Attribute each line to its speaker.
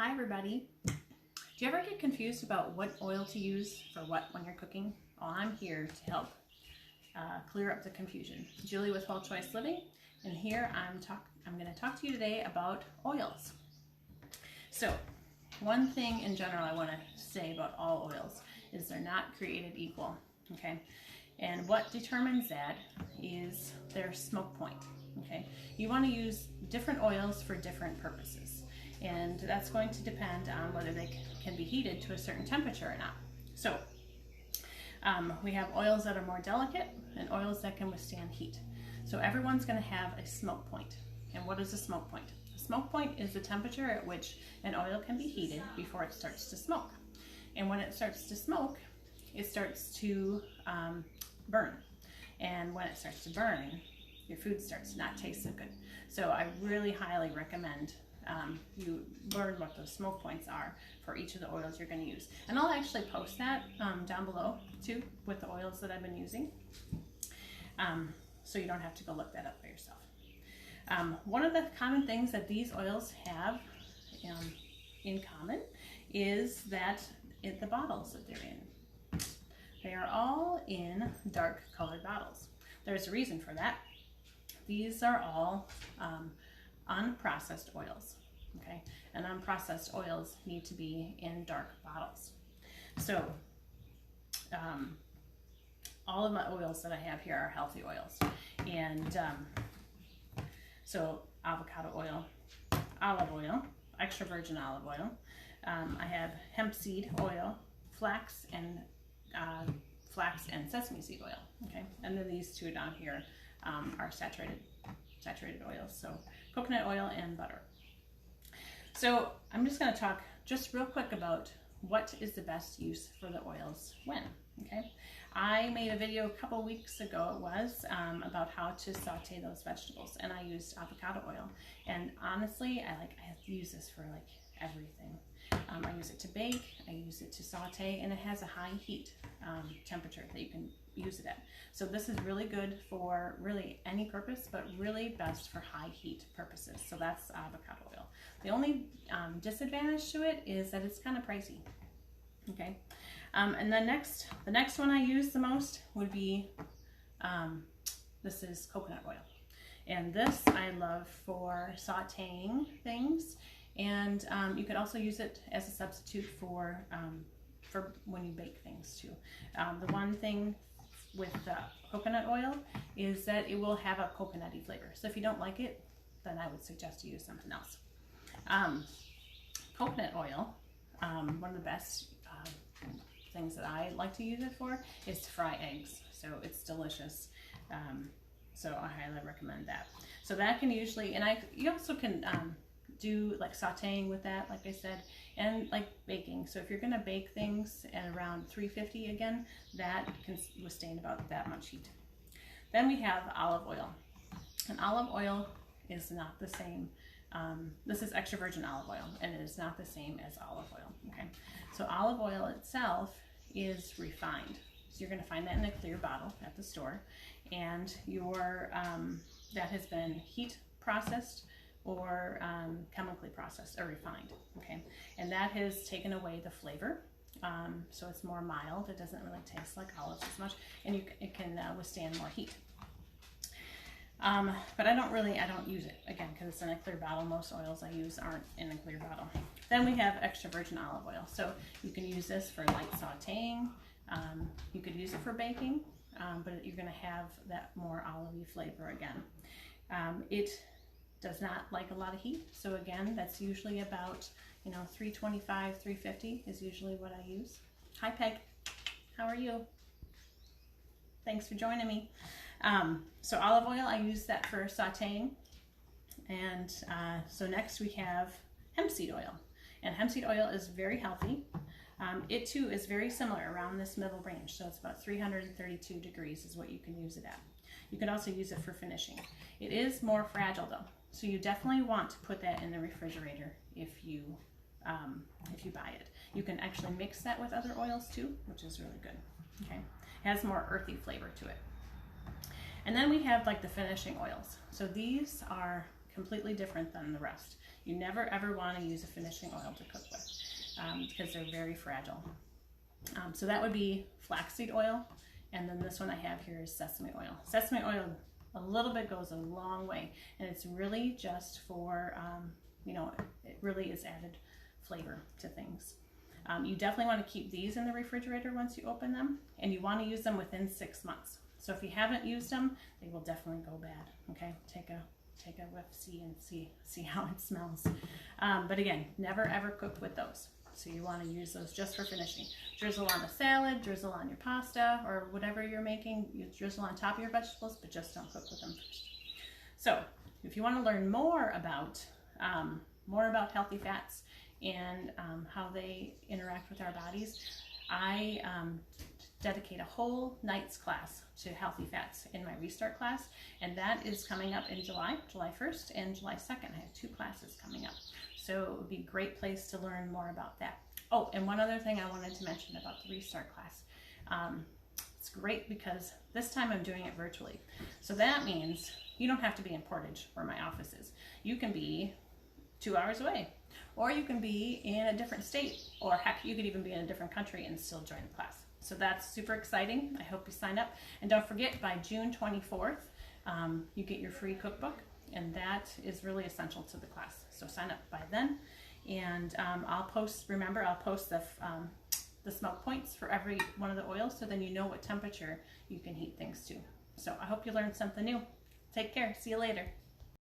Speaker 1: Hi everybody. Do you ever get confused about what oil to use for what when you're cooking? Well, I'm here to help clear up the confusion. Julie with Whole Choice Living, and here I'm going to talk to you today about oils. So, one thing in general I want to say about all oils is they're not created equal, okay? And what determines that is their smoke point, okay? You want to use different oils for different purposes. And that's going to depend on whether they can be heated to a certain temperature or not. So we have oils that are more delicate and oils that can withstand heat. So everyone's going to have a smoke point. And what is a smoke point? A smoke point is the temperature at which an oil can be heated before it starts to smoke. And when it starts to smoke, it starts to burn. And when it starts to burn, your food starts to not taste so good. So I really highly recommend you learn what those smoke points are for each of the oils you're going to use. And I'll actually post that down below too with the oils that I've been using, so you don't have to go look that up by yourself. One of the common things that these oils have in common is that the bottles that they're in. They are all in dark colored bottles. There's a reason for that. These are all unprocessed oils, okay? And unprocessed oils need to be in dark bottles. So all of my oils that I have here are healthy oils. And so avocado oil, olive oil, extra virgin olive oil. I have hemp seed oil, flax and sesame seed oil, okay? And then these two down here are saturated oils, so coconut oil and butter. So I'm just going to talk just real quick about what is the best use for the oils when, okay? I made a video a couple weeks ago, about how to saute those vegetables, and I used avocado oil. And honestly, I have to use this for like everything. I use it to bake, I use it to saute, and it has a high heat temperature that you can use it at. So this is really good for really any purpose, but really best for high heat purposes. So that's avocado oil. The only disadvantage to it is that it's kind of pricey. Okay, and the next one I use the most would be this is coconut oil, and this I love for sautéing things. And you could also use it as a substitute for when you bake things too. The one thing with coconut oil is that it will have a coconutty flavor. So if you don't like it, then I would suggest you use something else. Coconut oil, one of the best things that I like to use it for is to fry eggs. So it's delicious. So I highly recommend that. So that can usually, and you also can do like sauteing with that, like I said, and like baking. So if you're gonna bake things at around 350 again, that can withstand about that much heat. Then we have olive oil. And olive oil is not the same. This is extra virgin olive oil, and it is not the same as olive oil, okay? So olive oil itself is refined. So you're gonna find that in a clear bottle at the store, and that has been heat processed or chemically processed or refined, okay? And that has taken away the flavor, so it's more mild. It doesn't really taste like olives as much, and it can withstand more heat. But I don't use it, again, because it's in a clear bottle. Most oils I use aren't in a clear bottle. Then we have extra virgin olive oil. So you can use this for light sauteing. You could use it for baking, but you're gonna have that more olivey flavor again. It does not like a lot of heat, so again, that's usually about 325, 350 is usually what I use. Hi Peg, how are you? Thanks for joining me. So olive oil, I use that for sauteing. And so next we have hemp seed oil, and hemp seed oil is very healthy. It too is very similar, around this middle range, so it's about 332 degrees is what you can use it at. You can also use it for finishing. It is more fragile though, so you definitely want to put that in the refrigerator if you buy it. You can actually mix that with other oils too, which is really good. Okay, it has more earthy flavor to it. And then we have like the finishing oils. So these are completely different than the rest. You never ever want to use a finishing oil to cook with because they're very fragile. So that would be flaxseed oil, and then this one I have here is sesame oil. Sesame oil, a little bit goes a long way, and it's really just for, you know, it really is added flavor to things. You definitely want to keep these in the refrigerator once you open them, and you want to use them within 6 months. So if you haven't used them, they will definitely go bad. Okay, take a whiff, see how it smells. But again, never ever cook with those. So you want to use those just for finishing. Drizzle on the salad, drizzle on your pasta, or whatever you're making. You drizzle on top of your vegetables, but just don't cook with them first. So if you want to learn more about healthy fats and how they interact with our bodies, I dedicate a whole night's class to healthy fats in my Restart class, and that is coming up in July 1st and July 2nd. I have 2 classes coming up, so it would be a great place to learn more about that. Oh, and one other thing I wanted to mention about the Restart class. It's great because this time I'm doing it virtually, so that means you don't have to be in Portage where my office is. You can be 2 hours away, or you can be in a different state, or heck, you could even be in a different country and still join the class. So that's super exciting. I hope you sign up. And don't forget, by June 24th, you get your free cookbook, and that is really essential to the class. So sign up by then. And I'll post the smoke points for every one of the oils, so then you know what temperature you can heat things to. So I hope you learned something new. Take care. See you later.